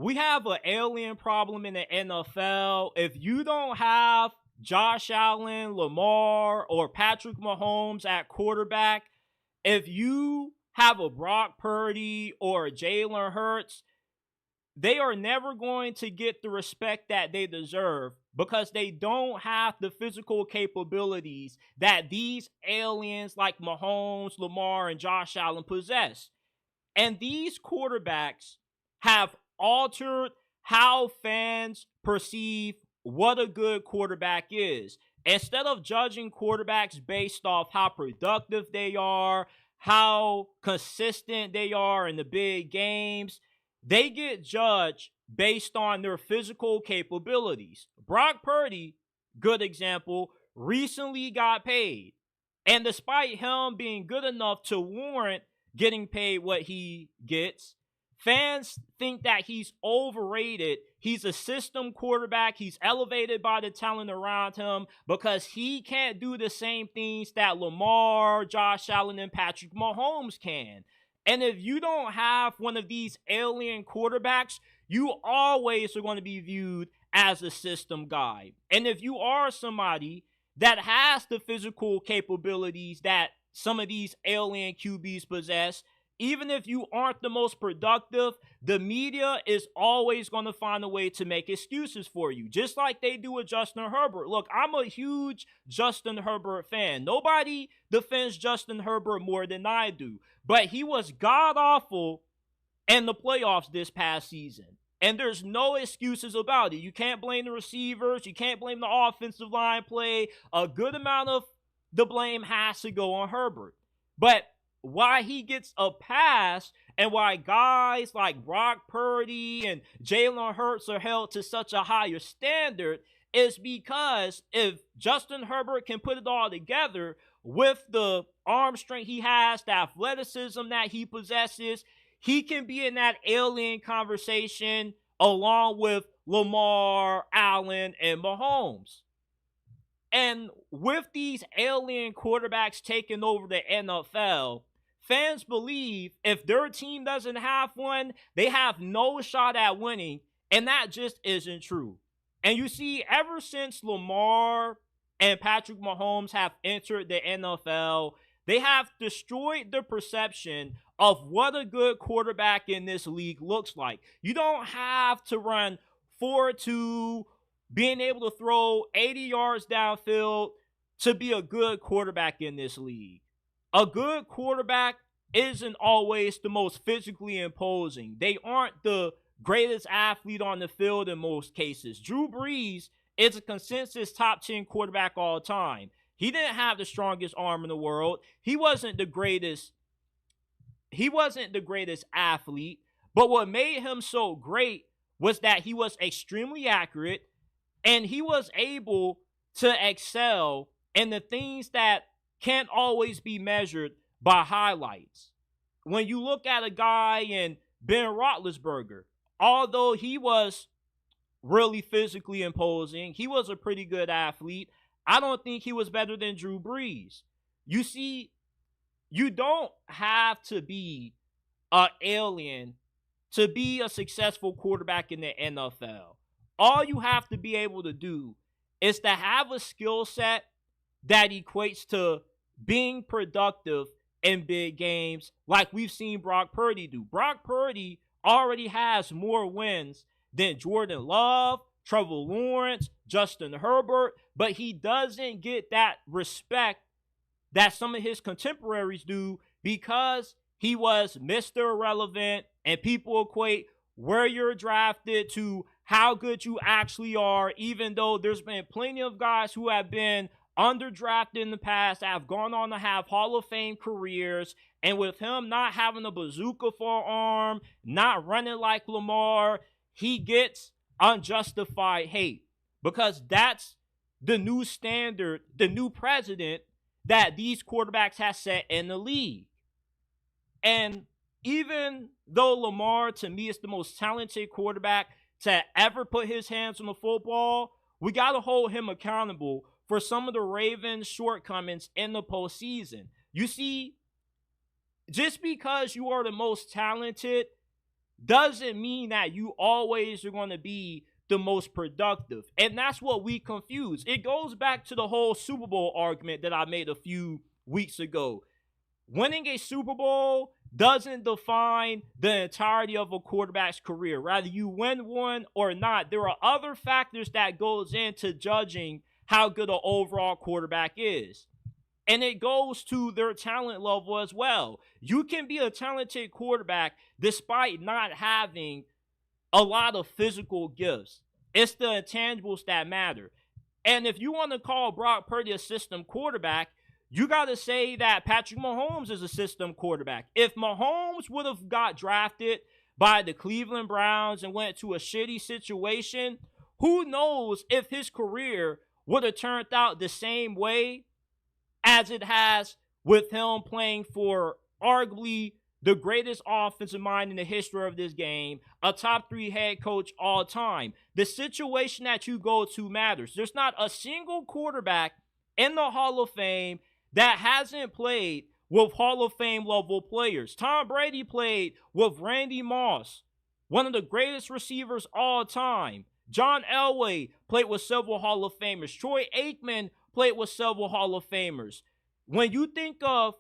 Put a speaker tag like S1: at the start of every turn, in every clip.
S1: we have an alien problem in the NFL. If you don't have Josh Allen, Lamar, or Patrick Mahomes at quarterback, if you have a Brock Purdy or a Jalen Hurts, they are never going to get the respect that they deserve because they don't have the physical capabilities that these aliens like Mahomes, Lamar, and Josh Allen possess. And these quarterbacks have altered how fans perceive what a good quarterback is. Instead of judging quarterbacks based off how productive they are, how consistent they are in the big games, they get judged based on their physical capabilities. Brock Purdy, good example, recently got paid. And despite him being good enough to warrant getting paid what he gets, fans think that he's overrated. He's a system quarterback. He's elevated by the talent around him because he can't do the same things that Lamar, Josh Allen, and Patrick Mahomes can. And if you don't have one of these alien quarterbacks, you always are going to be viewed as a system guy. And if you are somebody that has the physical capabilities that some of these alien QBs possess, even if you aren't the most productive, the media is always going to find a way to make excuses for you, just like they do with Justin Herbert. Look, I'm a huge Justin Herbert fan. Nobody defends Justin Herbert more than I do, but he was god-awful in the playoffs this past season. And there's no excuses about it. You can't blame the receivers. You can't blame the offensive line play. A good amount of the blame has to go on Herbert. But why he gets a pass and why guys like Brock Purdy and Jalen Hurts are held to such a higher standard is because if Justin Herbert can put it all together with the arm strength he has, the athleticism that he possesses, he can be in that alien conversation along with Lamar, Allen, and Mahomes. And with these alien quarterbacks taking over the NFL, fans believe if their team doesn't have one, they have no shot at winning, and that just isn't true. And you see, ever since Lamar and Patrick Mahomes have entered the NFL, they have destroyed the perception of what a good quarterback in this league looks like. You don't have to run 4-2, being able to throw 80 yards downfield to be a good quarterback in this league. A good quarterback isn't always the most physically imposing. They aren't the greatest athlete on the field in most cases. Drew Brees is a consensus top 10 quarterback all time. He didn't have the strongest arm in the world. He wasn't the greatest athlete, but what made him so great was that he was extremely accurate and he was able to excel in the things that can't always be measured by highlights. When you look at a guy in Ben Roethlisberger, although he was really physically imposing, he was a pretty good athlete, I don't think he was better than Drew Brees. You see, you don't have to be an alien to be a successful quarterback in the NFL. All you have to be able to do is to have a skill set that equates to being productive in big games like we've seen Brock Purdy do. Brock Purdy already has more wins than Jordan Love, Trevor Lawrence, Justin Herbert, but he doesn't get that respect that some of his contemporaries do because he was Mr. Irrelevant, and people equate where you're drafted to how good you actually are, even though there's been plenty of guys who have been underdrafted in the past that have gone on to have Hall of Fame careers, and with him not having a bazooka for arm, not running like Lamar, he gets unjustified hate because that's the new standard, the new precedent that these quarterbacks have set in the league. And even though Lamar, to me, is the most talented quarterback to ever put his hands on the football, we got to hold him accountable for some of the Ravens' shortcomings in the postseason. You see, just because you are the most talented, doesn't mean that you always are going to be the most productive. And that's what we confuse. It goes back to the whole Super Bowl argument that I made a few weeks ago. Winning a Super Bowl doesn't define the entirety of a quarterback's career. Rather you win one or not, there are other factors that goes into judging how good an overall quarterback is. And it goes to their talent level as well. You can be a talented quarterback despite not having a lot of physical gifts. It's the intangibles that matter. And if you want to call Brock Purdy a system quarterback, you got to say that Patrick Mahomes is a system quarterback. If Mahomes would have got drafted by the Cleveland Browns and went to a shitty situation, who knows if his career would have turned out the same way as it has with him playing for arguably the greatest offensive mind in the history of this game, a top 3 head coach all time. The situation that you go to matters. There's not a single quarterback in the Hall of Fame that hasn't played with Hall of Fame level players. Tom Brady played with Randy Moss, one of the greatest receivers all time. John Elway played with several Hall of Famers. Troy Aikman played with several Hall of Famers. When you think of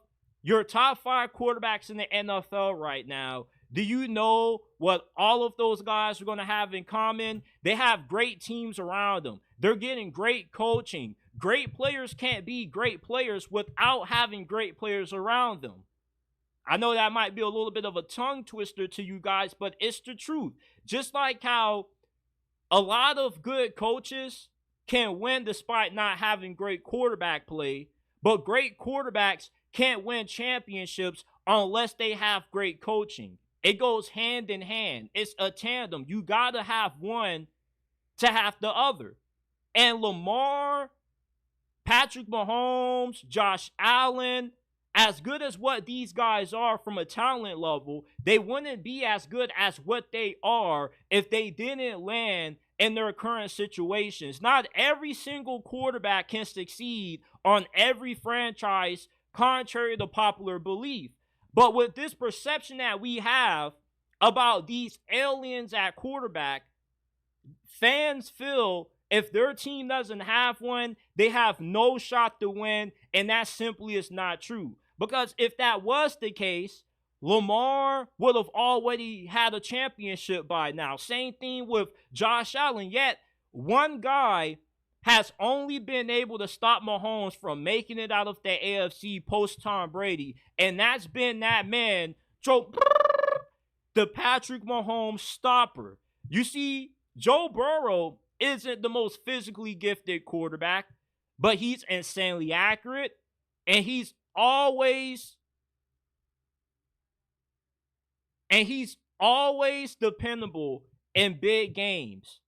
S1: your top 5 quarterbacks in the NFL right now, do you know what all of those guys are going to have in common? They have great teams around them. They're getting great coaching. Great players can't be great players without having great players around them. I know that might be a little bit of a tongue twister to you guys, but it's the truth. Just like how a lot of good coaches can win despite not having great quarterback play, but great quarterbacks can't win championships unless they have great coaching. It goes hand in hand. It's a tandem. You got to have one to have the other. And Lamar, Patrick Mahomes, Josh Allen, as good as what these guys are from a talent level, they wouldn't be as good as what they are if they didn't land in their current situations. Not every single quarterback can succeed on every franchise, contrary to popular belief. But with this perception that we have about these aliens at quarterback, fans feel if their team doesn't have one, they have no shot to win, and that simply is not true. Because if that was the case, Lamar would have already had a championship by now. Same thing with Josh Allen. Yet, one guy has only been able to stop Mahomes from making it out of the AFC post Tom Brady, and that's been that man, the Patrick Mahomes stopper. You see, Joe Burrow isn't the most physically gifted quarterback, but he's insanely accurate, and he's always dependable in big games.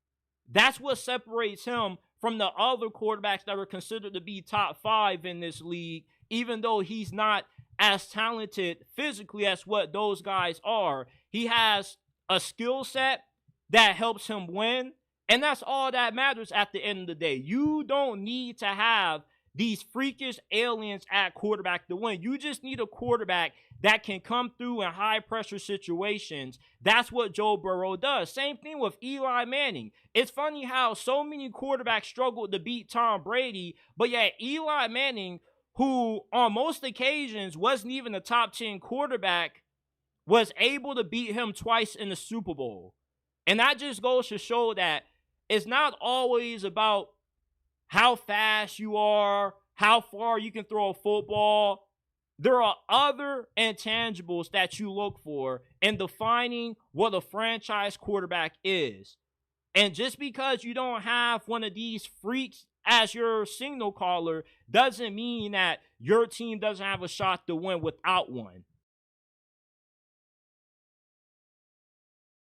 S1: That's what separates him from the other quarterbacks that are considered to be top 5 in this league, even though he's not as talented physically as what those guys are. He has a skill set that helps him win, and that's all that matters at the end of the day. You don't need to have these freakish aliens at quarterback to win. You just need a quarterback that can come through in high-pressure situations. That's what Joe Burrow does. Same thing with Eli Manning. It's funny how so many quarterbacks struggled to beat Tom Brady, but yet Eli Manning, who on most occasions wasn't even a top 10 quarterback, was able to beat him twice in the Super Bowl. And that just goes to show that it's not always about how fast you are, how far you can throw a football. There are other intangibles that you look for in defining what a franchise quarterback is. And just because you don't have one of these freaks as your signal caller doesn't mean that your team doesn't have a shot to win without one.